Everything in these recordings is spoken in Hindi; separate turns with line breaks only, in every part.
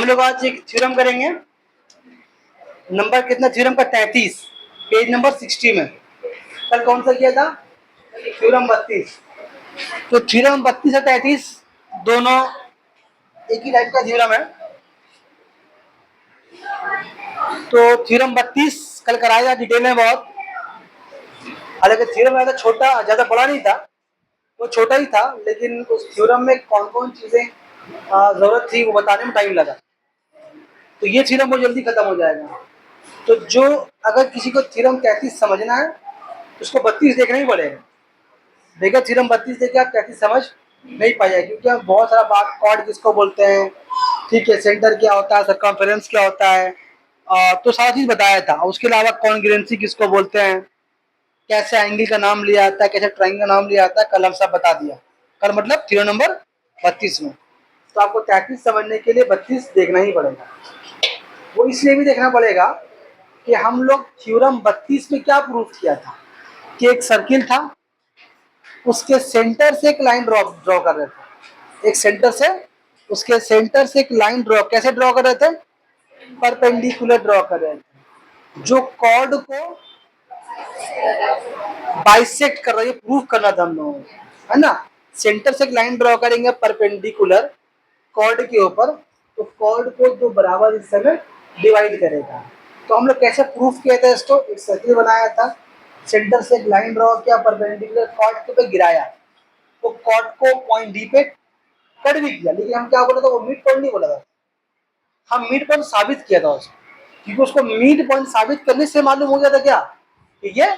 लोग आज एक थ्योरम करेंगे। नंबर कितना थ्योरम का? 33, पेज नंबर 60 में। कल कौन सा किया था? थ्योरम 32। तो थ्योरम 32 और 33 दोनों एक ही टाइप का थ्योरम है। तो थ्योरम 32 कल कराया डिटेल में बहुत। हालांकि थ्योरम ज्यादा छोटा, ज्यादा बड़ा नहीं था, वो छोटा ही था, लेकिन उस थ्योरम में कौन कौन चीजें जरूरत थी वो बताने में टाइम लगा। तो ये थ्योरम बहुत जल्दी खत्म हो जाएगा। तो जो अगर किसी को थ्योरम 33 समझना है तो उसको 32 देखना ही पड़ेगा। देखा थ्योरम 32 देखे आप 33 समझ नहीं पाएगा, क्योंकि हम बहुत सारा बात, कॉर्ड किसको बोलते हैं, ठीक है, सेंटर क्या होता है, सरकमफेरेंस क्या होता है, तो सारा चीज बताया था। उसके अलावा कॉन्ग्रुएंसी किसको बोलते हैं, कैसे एंगल का नाम लिया जाता है, कैसे ट्रायंगल का नाम लिया जाता है, कल हम सब बता दिया। कल मतलब थ्योरम नंबर 32 में। तो आपको 33 समझने के लिए 32 देखना ही पड़ेगा। वो इसलिए भी देखना पड़ेगा कि हम लोग थ्योरम 32 में क्या प्रूफ किया था कि एक सर्किल था, उसके सेंटर से एक लाइन ड्रॉ कर रहे थे। एक सेंटर से, उसके सेंटर से एक लाइन ड्रॉ, कैसे ड्रॉ कर रहे थे? परपेंडिकुलर ड्रॉ कर रहे थे, जो कॉर्ड को बाइसेक्ट कर रहा है। ये प्रूफ करना था हम लोगों को, है ना। सेंटर से एक लाइन ड्रॉ करेंगे परपेंडिकुलर कॉर्ड के ऊपर, तो कॉर्ड को दो बराबर हिस्से में डिवाइड करेगा। तो हम लोग कैसे प्रूफ किया था इसको? एक सर्किल बनाया था, सेंटर से एक लाइन ड्रॉ किया, परपेंडिकुलर कॉर्ड के पे गिराया, तो कॉर्ड को पॉइंट डी पे कट भी किया। लेकिन हम क्या बोला था? वो मिड पॉइंट नहीं बोला था, हम मिड पॉइंट साबित किया था उसको, क्योंकि उसको मिड पॉइंट साबित करने से मालूम हो गया था क्या, ठीक है,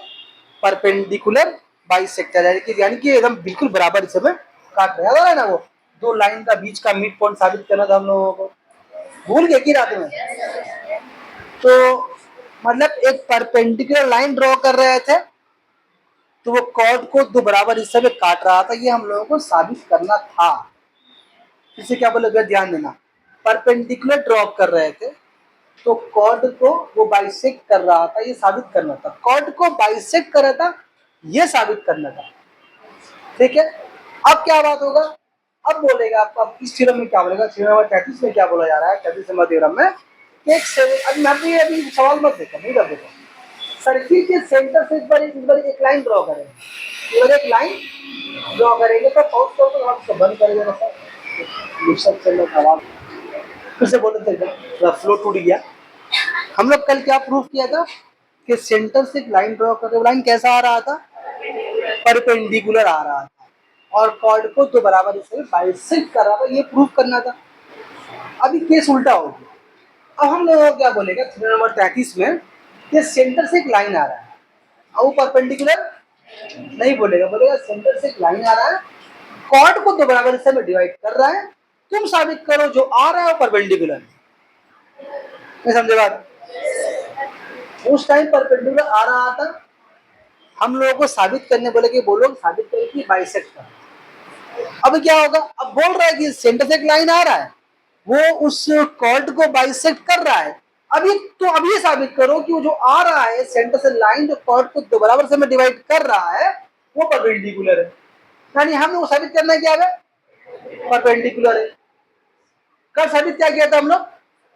परपेंडिकुलर बाइसेक्टर है, यानी कि एकदम बिल्कुल बराबर हिस्से में काट रहा है ना। वो दो लाइन का बीच का मिड पॉइंट साबित करना था हम लोगों को, भूल गए कि रात में? तो मतलब एक परपेंडिकुलर लाइन ड्रॉ कर रहे थे, तो वो कॉर्ड को दो बराबर हिस्से में काट रहा था, ये हम लोगों को साबित करना था। इसे क्या बोले, ध्यान देना। परपेंडिकुलर ड्रॉ कर रहे थे, तो कॉर्ड को वो बाइसेक्ट कर रहा था, ये साबित करना था। कॉर्ड को बाइसेक्ट कर रहा था, ये साबित करना था, ठीक है। अब क्या बात होगा? अब बोलेगा आपको, अब इस थ्योरम में क्या बोलेगा? थ्योरम नंबर 33 में क्या बोला जा रहा है? 33 नंबर थ्योरम में अभी सवाल मत देखो, नहीं कर देखो। सर्किल के सेंटर से एक लाइन ड्रॉ करेंगे, एक लाइन ड्रॉ करेंगे, तो पॉज करो, आपको बंद करेंगे ना सर, फिर से बोल रहे थे, फ्लो टूट गया। हम लोग कल क्या प्रूफ किया था कि सेंटर से एक लाइन ड्रॉ कर रहे, लाइन कैसा आ रहा था? परपेंडिकुलर आ रहा था, और कॉर्ड को दो बराबर हिस्से में बाइसेक्ट कर रहा था, ये प्रूफ करना था। अभी केस उल्टा हो गया। अब हम लोग क्या बोलेगा थ्योरम नंबर 33 में, ये सेंटर से एक लाइन आ रहा है, अब वो परपेंडिकुलर नहीं बोलेगा, बोलेगा सेंटर से एक लाइन आ रहा है, कॉर्ड को दो बराबर हिस्से में डिवाइड कर रहा है, तुम साबित करो जो आ रहा है वो परपेंडिकुलर। नहीं समझे बात? उस टाइम परपेंडिकुलर आ रहा था, हम लोगों को साबित करने बोले कि बोलो साबित करो कि बाइसेक्ट कर। अब क्या होगा? अब बोल रहा है कि सेंटर से एक लाइन आ रहा है, वो उस कॉर्ड को बाइसेक्ट कर रहा है। अभी तो अब ये साबित करो कि वो जो आ रहा है सेंटर से लाइन, जो कॉर्ड को दो बराबर से में डिवाइड कर रहा है, वो परपेंडिकुलर है। यानी हम लोग साबित करना क्या है? परपेंडिकुलर है। कल साबित क्या किया था हम लोग?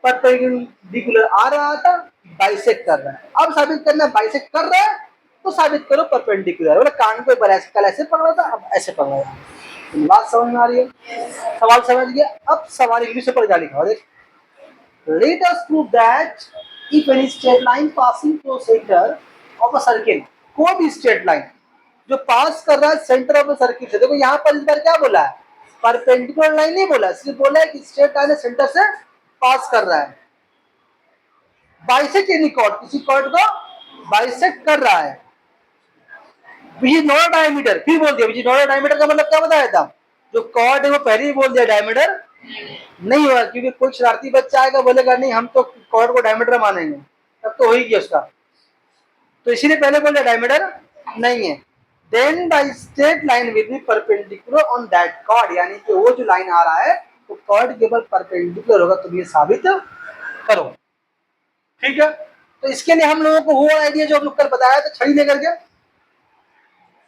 परपेंडिकुलर आ रहा था, बाइसेक्ट कर रहा है। अब साबित करना बाइसेक्ट कर रहा है, तो साबित करो परपेंडिकुलर। मतलब कान को कल ऐसे पकड़ा था, अब ऐसे पकड़ा था। बात समझ में आ रही है? सवाल समझ गया? अब सवाल इंग्लिश में पढ़ लिखा। देख, let us prove that if any straight line passing through center of a circle, कोई भी स्ट्रेट लाइन जो पास कर रहा है सेंटर ऑफ द सर्किल से, देखो यहाँ पर इस बार क्या बोला है? परपेंडिकुलर लाइन नहीं बोला, सिर्फ बोला है कि स्ट्रेट लाइन सेंटर से पास कर रहा है। बाइसेक्ट एनी कॉर्ड, किसी कॉर्ड को बाइसेक्ट कर रहा है, विच इज नॉट डायमीटर। फिर बोल दिया विच इज नॉट डायमीटर का मतलब क्या बताया था? जो कॉर्ड है वो पहले ही बोल दिया डायमीटर नहीं होगा, क्योंकि कोई शरारती बच्चा आएगा बोलेगा नहीं हम तो कॉर्ड को डायमीटर मानेंगे, तब तो हो ही गया उसका। तो इसीलिए पहले बोल दिया डायमीटर नहीं है। Then by straight line will be perpendicular on that chord, यानी कि वो जो लाइन आ रहा है वो कॉर्ड के ऊपर परपेंडिकुलर होगा, तुम ये साबित करो, ठीक है। तो इसके लिए हम लोगों को वो आइडिया जो हम लोग कल बताया था, छड़ी लेकर के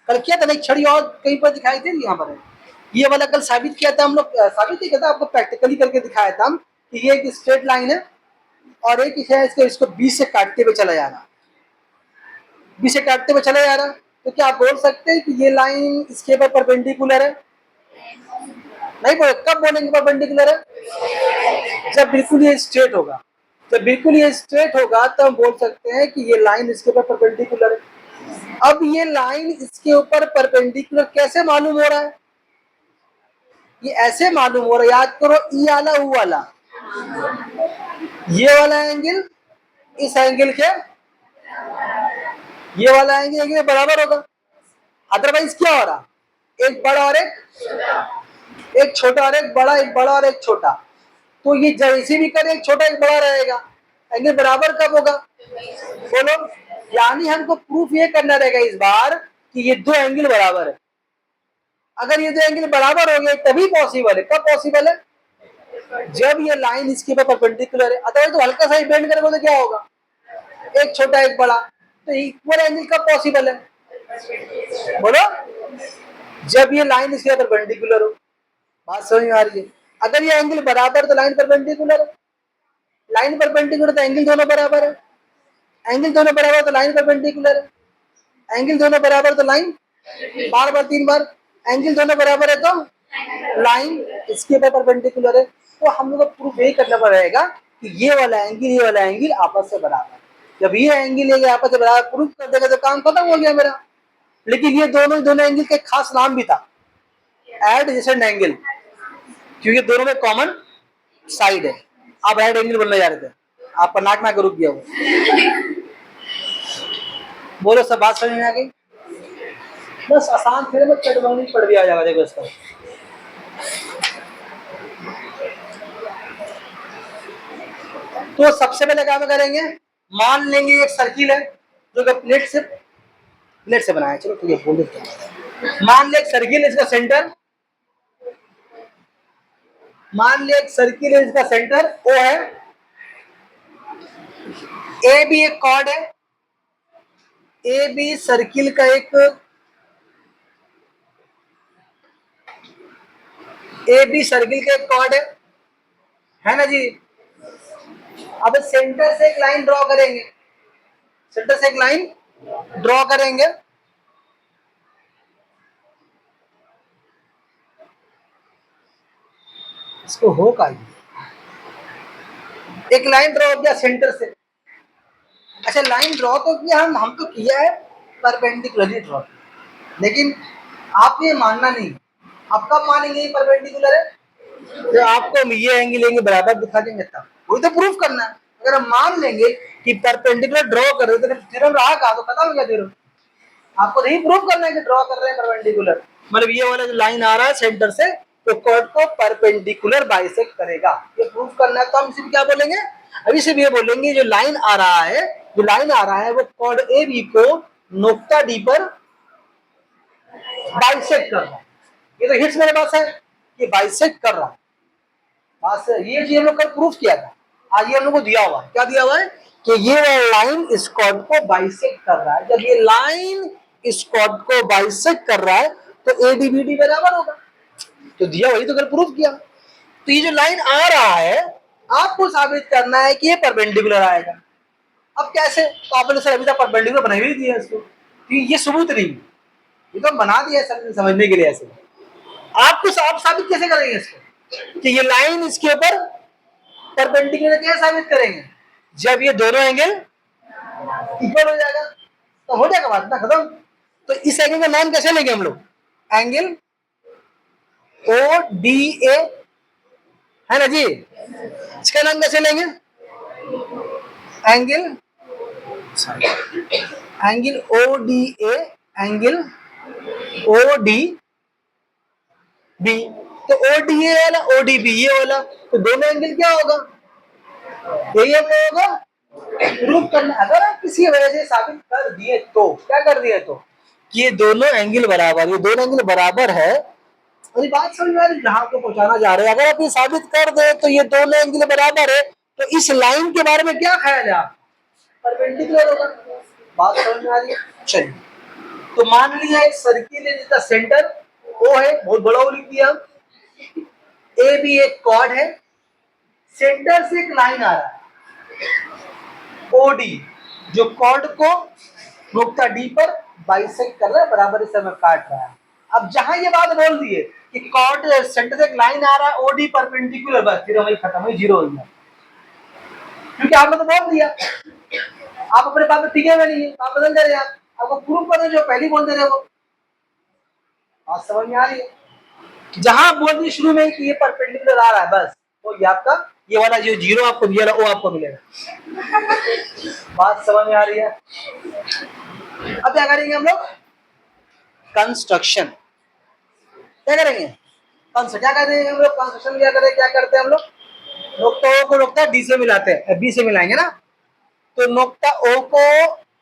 कल किया था ना, एक छड़ी और कहीं पर दिखाई थी यहाँ पर, ये वाला कल साबित किया था हम लोग। साबित नहीं किया था, आपको प्रैक्टिकली करके दिखाया था हम कि ये एक स्ट्रेट लाइन है और एक है इसको बीच से काटते हुए चला जा रहा, बीच से काटते हुए चला जा रहा, तो क्या आप बोल सकते हैं कि ये लाइन इसके ऊपर परपेंडिकुलर है? नहीं बोले। कब बोलेंगे परपेंडिकुलर है? जब बिल्कुल ये स्ट्रेट होगा। जब बिल्कुल ये स्ट्रेट होगा तो हम बोल सकते हैं कि ये लाइन इसके ऊपर परपेंडिकुलर है। अब ये लाइन इसके ऊपर परपेंडिकुलर कैसे मालूम हो रहा है? ये ऐसे मालूम हो रहा है, याद करो, ई वाला ऊ वाला, ये वाला एंगल इस एंगल के, ये वाला एंगल के बराबर होगा। अदरवाइज क्या हो रहा, एक बड़ा और एक छोटा, और एक बड़ा, एक बड़ा और एक छोटा, तो ये जैसे भी करे एक छोटा एक बड़ा रहेगा, एंगल बराबर कब होगा? बोलो। यानी हमको प्रूफ ये करना रहेगा इस बार कि ये दो एंगल बराबर है। अगर ये दो एंगल बराबर हो गए तभी पॉसिबल है। कब पॉसिबल है? जब ये लाइन इसके ऊपर परपेंडिकुलर है। अदरवाइज तो हल्का सा ही बेंड करेगा तो क्या होगा, एक छोटा एक बड़ा, तो इक्वल एंगल कब पॉसिबल है? बोलो। जब ये लाइन इसके ऊपर परपेंडिकुलर हो। बात समझ में आ रही है? अगर ये एंगल बराबर तो लाइन परपेंडिकुलर है, लाइन परपेंडिकुलर तो एंगल दोनों बराबर है, एंगल दोनों बराबर तो लाइन परपेंडिकुलर है, एंगल दोनों बराबर तो लाइन, बार बार 3 बार, एंगल दोनों बराबर है तो लाइन इसके ऊपर परपेंडिकुलर है। तो हम लोग को प्रूफ यही करना पड़ेगा कि ये वाला एंगल आपस से बराबर है। जब ये एंगल ये आपस से बराबर प्रूफ कर देगा तो काम खत्म हो गया मेरा। लेकिन ये दोनों एंगल के खास नाम भी था, एडजेसेंट एंगल, क्योंकि दोनों में कॉमन साइड है। आप राइट एंगल बनने जा रहे थे, आपका नाक ना रुक गया वो। बोलो, सब बात समझ में आ गई? बस आसान थे, बस चटवानी पड़ भी आ जाएगा। देखो इसका तो सबसे पहले क्या करेंगे, मान लेंगे एक सर्किल है जो प्लेट से बनाया। चलो ठीक है, बोल देते हैं। मान ले एक सर्किल है, इसका सेंटर, मान ले एक सर्किल है, इसका सेंटर ओ है, ए भी एक कॉर्ड है, ए बी सर्किल का एक, ए बी सर्किल का एक कॉर्ड है ना जी। अब सेंटर से एक लाइन ड्रॉ करेंगे, सेंटर से एक लाइन ड्रॉ करेंगे, इसको होगा एक लाइन ड्रॉ किया सेंटर से। अच्छा, लाइन ड्रॉ तो किया हम तो किया है परपेंडिकुलरली ड्रॉ, लेकिन आप ये मानना नहीं। आप कब मानेंगे ये परपेंडिकुलर है? तो आपको हम ये एंगल लेंगे बराबर दिखा देंगे तब, वही तो प्रूफ करना है। अगर हम मान लेंगे कि परपेंडिकुलर ड्रॉ कर रहे हो तो थ्योरम रहा कहाँ, तो खत्म हो गया थ्योरम। आपको नहीं प्रूफ करना है कि ड्रॉ कर रहे हैं परपेंडिकुलर, मतलब ये वाला जो लाइन आ रहा है सेंटर से तो कॉर्ड को परपेंडिकुलर बाइसेक्ट करेगा, ये प्रूफ करना है। तो हम सिर्फ क्या बोलेंगे, अभी सिर्फ ये बोलेंगे जो लाइन आ रहा है, जो लाइन आ रहा है वो कॉर्ड ए बी को नोक्ता डी पर बाइसेक्ट कर रहा है। ये तो हिट्स मेरे पास है, ये बाइसेक्ट कर रहा है। बात ये चीज हम लोग कल प्रूफ किया था, आज ये हम लोग को दिया हुआ है। क्या दिया हुआ है कि ये लाइन इस कॉर्ड को बाइसेक्ट कर रहा है। जब ये लाइन इस कॉर्ड को बाइसेक्ट कर रहा है तो एडीबीडी बराबर होगा, तो दिया वही तो कल प्रूफ किया। तो ये जो लाइन आ रहा है आपको साबित करना है कि ये परपेंडिकुलर आएगा। अब कैसे? तो आपने सर अभी तक परपेंडिकुलर बना ही दिया इसको, तो ये सबूत नहीं, ये तो बना दिया सर समझने के लिए। ऐसे आपको आप साबित कैसे करेंगे इसको कि ये लाइन इसके ऊपर परपेंडिकुलर? कैसे साबित करेंगे? जब ये दोनों एंगल इक्वल हो जाएगा तो हो जाएगा, बात ना खत्म। तो इस एंगल का नाम कैसे लेंगे हम लोग? एंगल ओ डी ए, है ना जी। इसका नाम कैसे लेंगे? Angle, angle O D A, angle O D B. तो ओ डी ए वाला ओ डी बी ये वाला, तो दोनों एंगल क्या होगा? यही हम लोगों को प्रूफ करना। अगर आप किसी वजह से साबित कर दिए तो क्या कर दिए, तो कि ये दोनों एंगल बराबर, ये दोनों एंगल बराबर है, और बात समझ में आ रही जहां को पहुंचाना जा रहे हैं। अगर आप ये साबित कर दे तो ये दोनों एंगल बराबर है, तो इस लाइन के बारे में क्या ख्याल है आप? परपेंडिकुलर होगा। बात समझ में आ रही है? चलिए, तो मान लिया एक सर्किल है जिसका सेंटर ओ है, बहुत बड़ा ओ लिख दिया। ए भी एक कॉर्ड है, सेंटर से एक लाइन आ रहा है ओडी, जो कॉर्ड को नुक्ता डी पर बाइसेक्ट कर रहा है, बराबर इस समय काट रहा है। अब जहां ये बात बोल दी है कि कॉर्ड सेंटर से एक लाइन आ रहा है ओडी परपेंडिकुलर, बस फिर वही खत्म हुई, जीरो हो गया, क्योंकि आपने तो बोल दिया। आप अपने बात में टिके हुए नहीं है, आप बदल दे रहे हैं, आपको प्रूव कर रहे जो पहले बोल दे रहे वो। बात समझ में आ रही है? जहां बोल दी शुरू में कि ये परपेंडिकुलर आ रहा है, बस वो ये आपका ये वाला जो जीरो आपको दिया वो आपको मिलेगा। बात समझ में आ रही है? अब क्या करेंगे हम लोग? कंस्ट्रक्शन क्या करेंगे? क्या करेंगे हम लोग? कंस्ट्रक्शन क्या करते हैं हम लोग? नोक्ता ओ को नोक्ता डी से मिलाते हैं, बी से मिलाएंगे ना, तो नोक्ता ओ को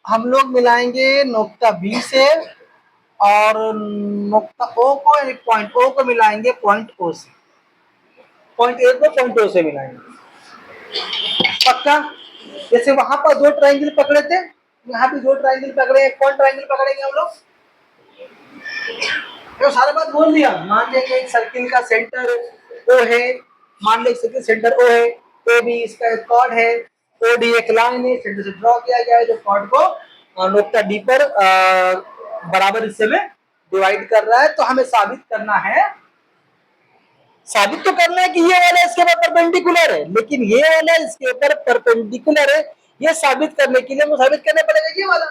हम लोग मिलाएंगे नोक्ता बी से, और नोक्ता ओ को यानी पॉइंट ओ को मिलाएंगे पॉइंट ओ से, पॉइंट ए को पॉइंट ओ से मिलाएंगे। पक्का? जैसे वहां पर दो ट्रायंगल पकड़े थे, यहाँ भी दो ट्रायंगल पकड़े, कौन ट्रायंगल पकड़ेंगे हम लोग? तो सारा बात बोल दिया। मान लेंगे एक सर्किल का सेंटर ओ है, मान लेंगे सर्किल सेंटर ओ है, ओ बी इसका एक कॉर्ड है, ओ डी एक लाइन है, सेंटर से ड्रॉ किया गया है जो कॉर्ड को नोक्ता डी पर बराबर हिस्से में डिवाइड कर रहा है। तो हमें साबित करना है, साबित तो करना है कि ये वाला इसके ऊपर परपेंडिकुलर है, लेकिन ये वाला इसके ऊपर परपेंडिकुलर है, ये साबित करने के लिए हमें साबित करना पड़ेगा ये वाला।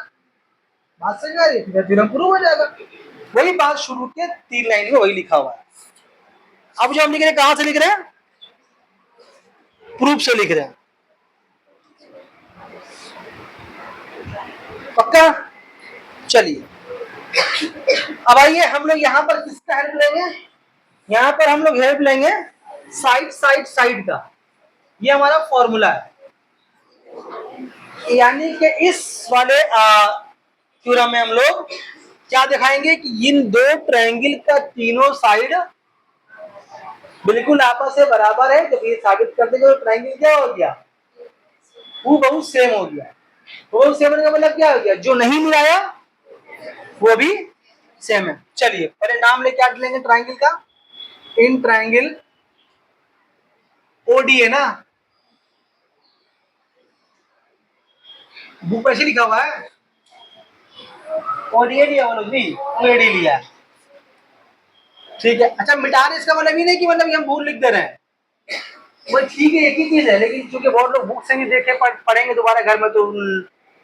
बात समझ आ रही है? फिर हम प्रूव हो जाएगा। वही बात शुरू के 3 लाइन में वही लिखा हुआ है। अब जो हम लिख रहे हैं कहां से लिख रहे हैं? प्रूफ से लिख रहे हैं। पक्का? चलिए अब आइए हम लोग यहां पर किसका हेल्प लेंगे? यहां पर हम लोग हेल्प लेंगे साइड साइड साइड का। ये हमारा फॉर्मूला है, यानी कि इस वाले थ्योरम में हम लोग क्या दिखाएंगे कि इन दो ट्रायंगल का तीनों साइड बिल्कुल आपस में बराबर है। जब ये साबित कर देंगे तो ट्रायंगल क्या हो गया? वो बहुत सेम हो गया। वो सेम होने का मतलब क्या हो गया? जो नहीं मिलाया वो भी सेम है। चलिए पहले नाम लेके क्या लेंगे ट्रायंगल का? इन ट्रायंगल ओडी है ना, बुक ऐसे लिखा हुआ है ओडी लिया वो लोग भी ओडी लिया, ठीक है। अच्छा मिटाने इसका मतलब ये नहीं कि मतलब हम भूल लिख दे रहे हैं, वो ठीक है एक ही चीज है, लेकिन चूंकि बहुत लोग बुक से नहीं देखे पढ़ेंगे दोबारा घर में तो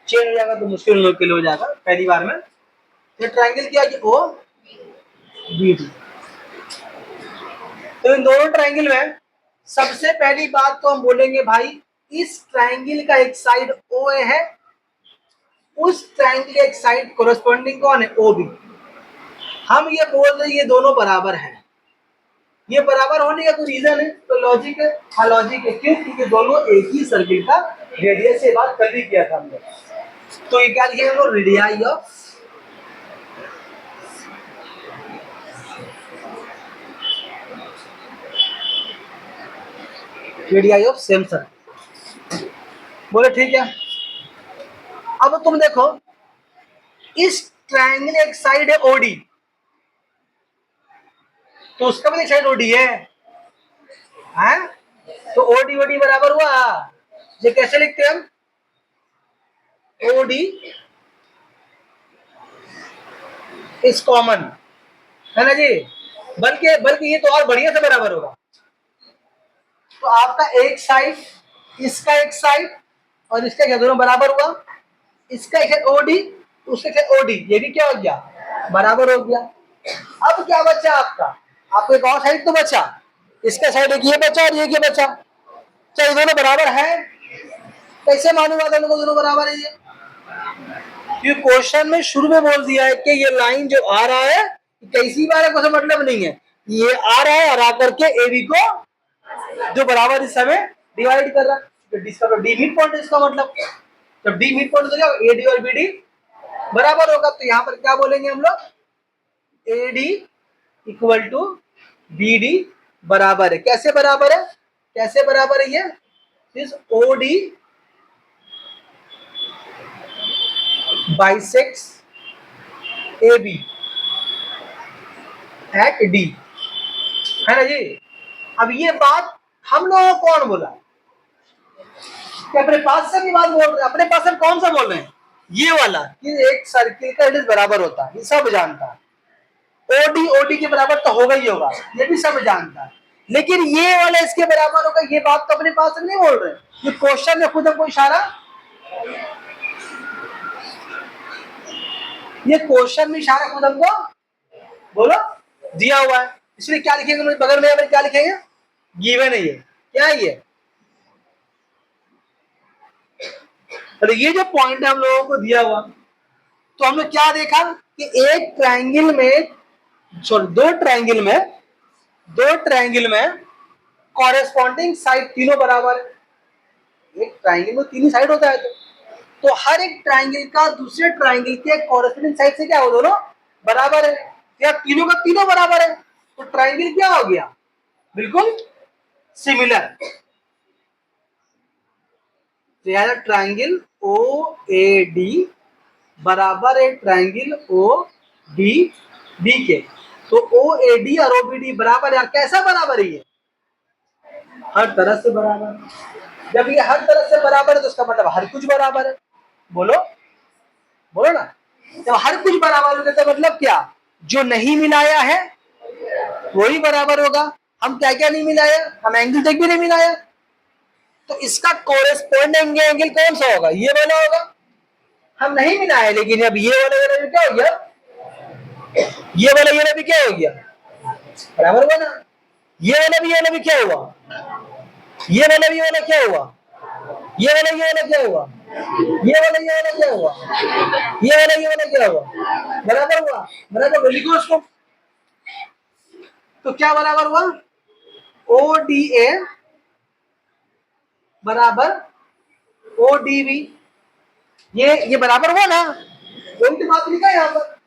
चेंज हो जाएगा, तो मुश्किल लोग के लिए हो जाएगा पहली बार में। ये ट्रायंगल क्या है? O B D. तो इन दोनों ट्रायंगल में सबसे पहली बात तो हम बोलेंगे भाई इस ट्रायंगल का एक साइड ओ ए है, उस ट्रायंगल का एक साइड कोरस्पॉन्डिंग कौन है? O B. हम ये बोल रहे ये दोनों बराबर है। ये बराबर होने का कोई रीजन है? तो लॉजिक है। हाँ लॉजिक है। क्यों? क्योंकि दोनों एक ही सर्किल का रेडियस से बात कर ही किया था हमने। तो ये क्या लिखे हम लोग? Radii of same circle. बोले ठीक है। अब तुम देखो इस ट्रायंगल एक साइड है ओडी, तो उसका भी एक साइड ओडी है, हैं? तो ओडी ओडी बराबर हुआ। ये कैसे लिखते हैं हम? ओडी इज कॉमन, है ना जी? बल्कि बल्कि ये तो और बढ़िया से बराबर होगा। तो आपका एक साइड, इसका एक साइड और इसका क्या दोनों बराबर हुआ? इसका एक ओडी, उसका एक ओडी, ये भी क्या हो गया? बराबर हो गया। अब क्या बचा आपका? आपको एक और साइड तो बचा, इसका साइड एक ये बचा और ये क्या बचा? क्या दोनों बराबर है? कैसे मालूम हुआ दोनों को दोनों बराबर है? ये क्वेश्चन में शुरू में बोल दिया है कि ये लाइन जो आ रहा है कैसी बार है, कोई मतलब नहीं है, ये आ रहा है और आकर के ए बी को जो बराबर इस समय डिवाइड कर रहा है, तो इसका तो डी मिड पॉइंट है। इसका मतलब जब डी मिड पॉइंट हो जाएगा ए डी और बी डी बराबर होगा, तो यहाँ पर क्या बोलेंगे हम लोग? A D equal to B D बराबर है। कैसे बराबर है? कैसे बराबर है? ये इस O D bisects A B at D, है ना जी? अब ये बात हम लोगों को कौन बोला? कि अपने पास से भी बात बोल रहे हैं, अपने पास से कौन सा बोल रहे हैं, ये वाला कि एक सर्किल का रेडियस बराबर होता है, ये सब जानता है। ओडी ओडी के बराबर तो होगा ही होगा, ये भी सब जानता है, लेकिन ये वाला इसके बराबर होगा, ये बात तो अपने पास से नहीं बोल रहे, ये क्वेश्चन में खुद हमको इशारा, ये क्वेश्चन में इशारा खुद हमको बोलो दिया हुआ है, इसलिए क्या लिखेंगे बगल में, क्या लिखेंगे, गिवन है, ये क्या है ये, तो ये जो पॉइंट है हम लोगों को दिया हुआ, तो हमने क्या देखा कि एक ट्रायंगल में, सॉरी दो ट्रायंगल में कॉरेस्पॉन्डिंग साइड तीनों बराबर है। एक ट्रायंगल में तीन साइड होता है, तो हर एक ट्रायंगल का दूसरे ट्रायंगल के कॉरेस्पॉन्डिंग साइड से क्या हो, दोनों बराबर है, या तीनों का तीनों बराबर है, तो ट्रायंगल क्या हो गया, बिल्कुल similar. Triangle O A D बराबर है ट्रायंगल ओ डी बी के, तो ओ ए डी और ओ बी डी बराबर है, कैसा बराबर है, ये हर तरह से बराबर है। जब ये हर तरह से बराबर है तो उसका मतलब हर कुछ बराबर है, बोलो बोलो ना, जब हर कुछ बराबर है तो मतलब क्या, जो नहीं मिलाया है वही बराबर होगा, हम क्या क्या नहीं मिलाया, हम एंगल तक भी नहीं मिलाया, तो इसका कोरेस्पोंडिंग एंगल कौन सा होगा, ये वाला होगा, हम नहीं मिलाया, लेकिन अब ये वाला भी क्या हो गया, ये वाला भी क्या हो गया, बराबर हुआ ना, ये वाला भी क्या हुआ, ये वाला क्या हुआ, ये वाला क्या हुआ, ये वाला क्या हुआ, ये वाला क्या हुआ, बराबर हुआ, बराबर, लिखो उसको, तो क्या बराबर हुआ, ओ डी ए बराबर ओ डी बी, ये बराबर हुआ ना, वही तो बात लिखा है यहाँ पर,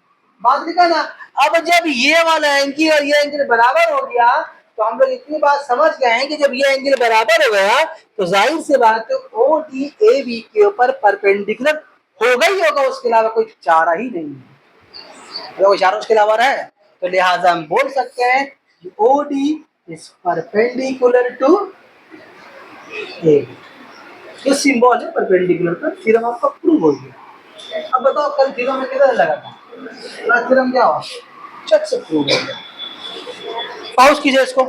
बात लिखा ना। अब जब ये वाला एंगल और ये एंगल बराबर हो गया, तो हम लोग इतनी बात समझ गए हैं कि जब ये एंगल बराबर हो गया तो जाहिर सी बात है ओ डी ए बी के ऊपर परपेंडिकुलर होगा ही होगा, उसके अलावा कोई चारा ही नहीं है, कोई चारा उसके अलावा है, तो लिहाजा हम बोल सकते हैं कि O D is perpendicular to A, जो सिंबल है परपेंडिकुलर का, थ्योरम आपका प्रूव हो गया। अब बताओ कल थ्योरम में कितना लगा था, थ्योरम क्या हुआ, चट से प्रूव हो गया। पाउस कीजिए इसको।